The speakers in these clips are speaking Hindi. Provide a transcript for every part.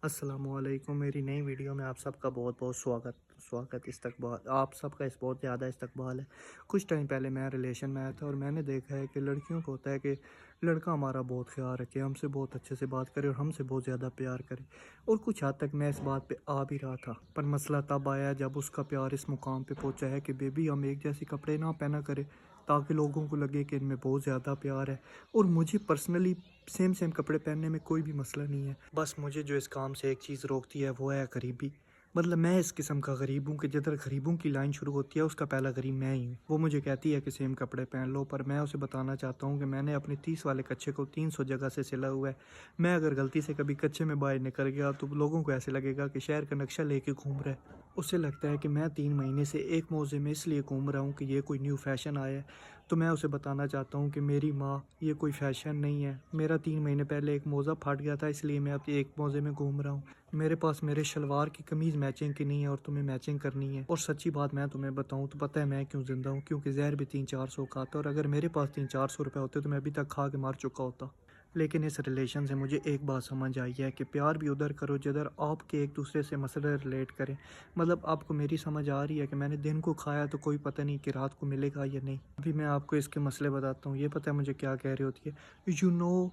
अस्सलामुअलैकुम। मेरी नई वीडियो में आप सबका बहुत बहुत स्वागत इस्तकबाल। आप सबका इस बहुत ज़्यादा इस्तकबाल है। कुछ टाइम पहले मैं रिलेशन में आया था और मैंने देखा है कि लड़कियों को होता है कि लड़का हमारा बहुत ख्याल रखे, हमसे बहुत अच्छे से बात करे और हमसे बहुत ज़्यादा प्यार करे। और कुछ हद तक मैं इस बात पे आ भी रहा था, पर मसला तब आया जब उसका प्यार इस मुकाम पे पहुंचा है कि बेबी हम एक जैसे कपड़े ना पहना करें ताकि लोगों को लगे कि इनमें बहुत ज़्यादा प्यार है। और मुझे पर्सनली सेम सेम कपड़े पहनने में कोई भी मसला नहीं है। बस मुझे जो इस काम से एक चीज़ रोकती है वो है गरीबी। मतलब मैं इस किस्म का गरीब हूँ कि जिधर गरीबों की लाइन शुरू होती है उसका पहला गरीब मैं ही हूँ। वो मुझे कहती है कि सेम कपड़े पहन लो, पर मैं उसे बताना चाहता हूँ कि मैंने अपने 30 वाले कच्चे को 300 जगह से सिला हुआ है। मैं अगर गलती से कभी कच्चे में बाहर निकल गया तो लोगों को ऐसे लगेगा कि शहर का नक्शा लेके घूम रहा है। उसे लगता है कि मैं 3 महीने से एक मोजे में इसलिए घूम रहा हूँ कि ये कोई न्यू फैशन आया है। तो मैं उसे बताना चाहता हूँ कि मेरी माँ, ये कोई फ़ैशन नहीं है। मेरा 3 महीने पहले एक मोज़ा फट गया था, इसलिए मैं अब एक मोज़े में घूम रहा हूँ। मेरे पास मेरे शलवार की कमीज़ मैचिंग की नहीं है और तुम्हें मैचिंग करनी है। और सच्ची बात मैं तुम्हें बताऊँ तो पता है मैं क्यों ज़िंदा हूँ? क्योंकि जहर भी 300-400 का आता है, और अगर मेरे पास 300-400 रुपये होते तो मैं अभी तक खा के मार चुका होता। लेकिन इस रिलेशन से मुझे एक बात समझ आई है कि प्यार भी उधर करो जिधर आपके एक दूसरे से मसले रिलेट करें। मतलब आपको मेरी समझ आ रही है कि मैंने दिन को खाया तो कोई पता नहीं कि रात को मिलेगा या नहीं। अभी मैं आपको इसके मसले बताता हूँ। ये पता है मुझे क्या कह रही होती है? You know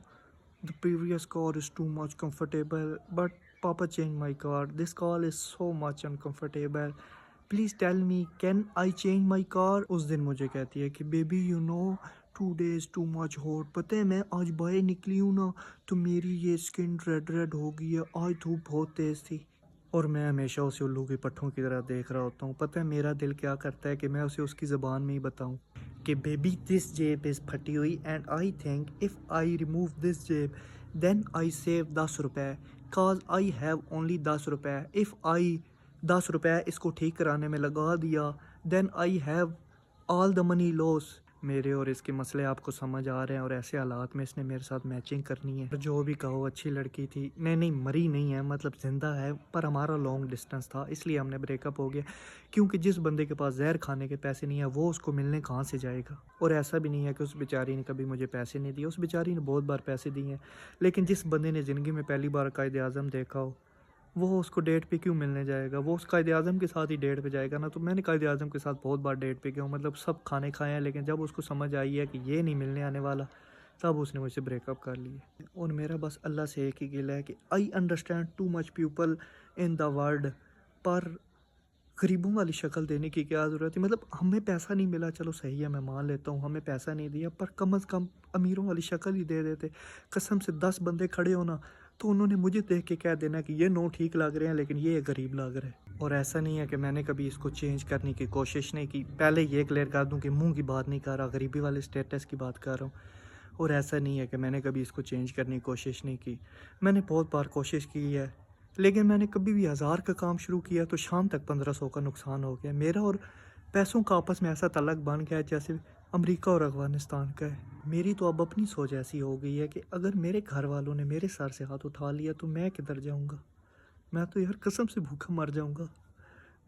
the previous car is too much comfortable but papa change my car, this car is so much uncomfortable, please tell me can I change my car. उस दिन मुझे कहती है कि baby you know today's too much hot, पता है मैं आज बाहर निकली हूँ ना तो मेरी ये स्किन रेड रेड हो गई है, आज धूप बहुत तेज़ थी। और मैं हमेशा उसे उल्लू के पट्टों की तरह देख रहा होता हूँ। पता है मेरा दिल क्या करता है कि मैं उसे उसकी ज़बान में ही बताऊँ कि बेबी दिस जेब इज़ फटी हुई and I think if I remove this जेब देन आई सेव 10 रुपये, काज आई हैव ओनली 10 रुपये। इफ़ आई 10 रुपये इसको ठीक कराने में लगा दिया then I have all the money loss. मेरे और इसके मसले आपको समझ आ रहे हैं, और ऐसे हालात में इसने मेरे साथ मैचिंग करनी है। जो भी कहो अच्छी लड़की थी, नहीं मरी नहीं है, मतलब ज़िंदा है, पर हमारा लॉन्ग डिस्टेंस था इसलिए हमने ब्रेकअप हो गया। क्योंकि जिस बंदे के पास जहर खाने के पैसे नहीं है वो उसको मिलने कहाँ से जाएगा? और ऐसा भी नहीं है कि उस बेचारी ने कभी मुझे पैसे नहीं दिए, उस बेचारी ने बहुत बार पैसे दिए हैं। लेकिन जिस बंदे ने ज़िंदगी में पहली बार कायद आज़म देखा हो वो उसको डेट पे क्यों मिलने जाएगा? वो उस कायद-ए-आज़म के साथ ही डेट पे जाएगा ना। तो मैंने कायद-ए-आज़म के साथ बहुत बार डेट पे गया हूँ, मतलब सब खाने खाए हैं, लेकिन जब उसको समझ आई है कि ये नहीं मिलने आने वाला, तब उसने मुझसे ब्रेकअप कर लिया। और मेरा बस अल्लाह से एक ही गिला है कि I understand too much people in the world, पर गरीबों वाली शक्ल देने की क्या ज़रूरत है? मतलब हमें पैसा नहीं मिला, चलो सही है, मैं मान लेता हूँ हमें पैसा नहीं दिया, पर कम अज़ कम अमीरों वाली शक्ल ही दे देते। कसम से 10 बंदे खड़े हो ना तो उन्होंने मुझे देख के कह देना कि ये नो ठीक लग रहे हैं लेकिन ये गरीब लग रहे हैं। और ऐसा नहीं है कि मैंने कभी इसको चेंज करने की कोशिश नहीं की। पहले ये क्लियर कर दूँ कि मुँह की बात नहीं कर रहा, गरीबी वाले स्टेटस की बात कर रहा हूँ। और ऐसा नहीं है कि मैंने कभी इसको चेंज करने की कोशिश नहीं की। मैंने बहुत बार कोशिश की है, लेकिन मैंने कभी भी 1000 का काम शुरू किया तो शाम तक 1500 का नुकसान हो गया। मेरा और पैसों का आपस में ऐसा तल्लक बन गया है जैसे अमेरिका और अफ़गानिस्तान का है। मेरी तो अब अपनी सोच ऐसी हो गई है कि अगर मेरे घर वालों ने मेरे सर से हाथ उठा लिया तो मैं किधर जाऊँगा? मैं तो यार कसम से भूखा मर जाऊँगा।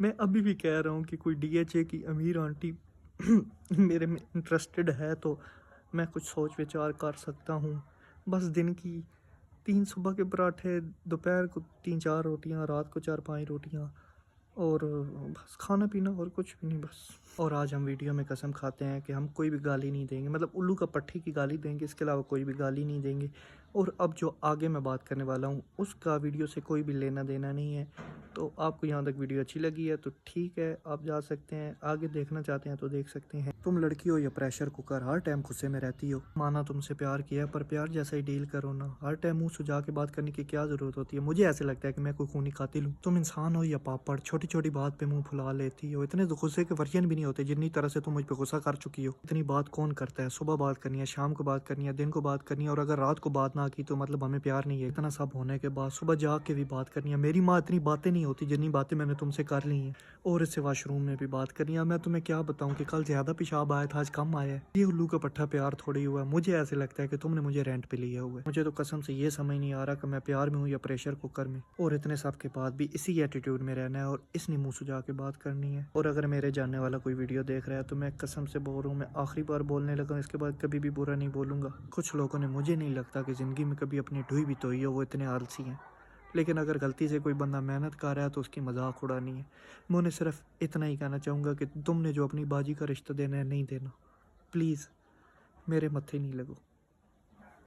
मैं अभी भी कह रहा हूँ कि कोई डीएचए की अमीर आंटी मेरे में इंटरेस्टेड है तो मैं कुछ सोच विचार कर सकता हूँ। बस दिन की 3 सुबह के पराठे, दोपहर को 3-4 रोटियाँ, रात को 4-5 रोटियाँ, और बस खाना-पीना और कुछ भी नहीं बस। और आज हम वीडियो में कसम खाते हैं कि हम कोई भी गाली नहीं देंगे, मतलब उल्लू का पट्टी की गाली देंगे, इसके अलावा कोई भी गाली नहीं देंगे। और अब जो आगे मैं बात करने वाला हूँ उसका वीडियो से कोई भी लेना देना नहीं है। तो आपको यहाँ तक वीडियो अच्छी लगी है तो ठीक है, आप जा सकते हैं। आगे देखना चाहते हैं तो देख सकते हैं। तुम लड़की हो या प्रेशर कुकर, हर टाइम गुस्से में रहती हो। माना तुमसे प्यार किया, पर प्यार जैसा ही डील करो ना। हर टाइम मुंह सुझा के बात करने की क्या ज़रूरत होती है? मुझे ऐसे लगता है कि मैं कोई खूनी कातिल हूँ। तुम इंसान हो या पापड़, छोटी छोटी बात पे मुंह फुला लेती हो। इतने तो गुस्से के वर्जन भी नहीं होते जितनी तरह से तुम मुझ पर गुस्सा कर चुकी हो। इतनी बात कौन करता है? सुबह बात करनी है, शाम को बात करनी है, दिन को बात करनी है, और अगर रात को बात ना की तो मतलब हमें प्यार नहीं है। इतना सब होने के बाद सुबह जाग के भी बात करनी है। मेरी माँ इतनी बातें नहीं होती जितनी बातें मैंने तुमसे कर ली हैं। और इससे वॉशरूम में भी बात करनी है। मैं तुम्हें क्या बताऊं कि कल ज़्यादा पेशाब आया था, आज कम आया है। ये उल्लू का पट्टा प्यार थोड़ी हुआ। मुझे ऐसे लगता है कि तुमने मुझे रेंट पे लिया हुआ है। मुझे तो कसम से ये समझ नहीं आ रहा कि मैं प्यार में हूँ या प्रेशर कुकर में। और इतने सब के बाद भी इसी एटीट्यूड में रहना है और इसने मुँह सुझा के बात करनी है। और अगर मेरे जानने वाला कोई वीडियो देख रहा है तो मैं कसम से बोल रहा हूँ, मैं आखिरी बार बोलने लगा, इसके बाद कभी भी बुरा नहीं बोलूँगा। कुछ लोगों ने, मुझे नहीं लगता कि ज़िंदगी में कभी अपनी ढूई भी धोई हो, वो इतने आलसी हैं। लेकिन अगर गलती से कोई बंदा मेहनत कर रहा है तो उसकी मजाक उड़ानी है। मैं उन्हें सिर्फ इतना ही कहना चाहूँगा कि तुमने जो अपनी बाजी का रिश्ता देना है नहीं देना, प्लीज़ मेरे मत्थे नहीं लगो।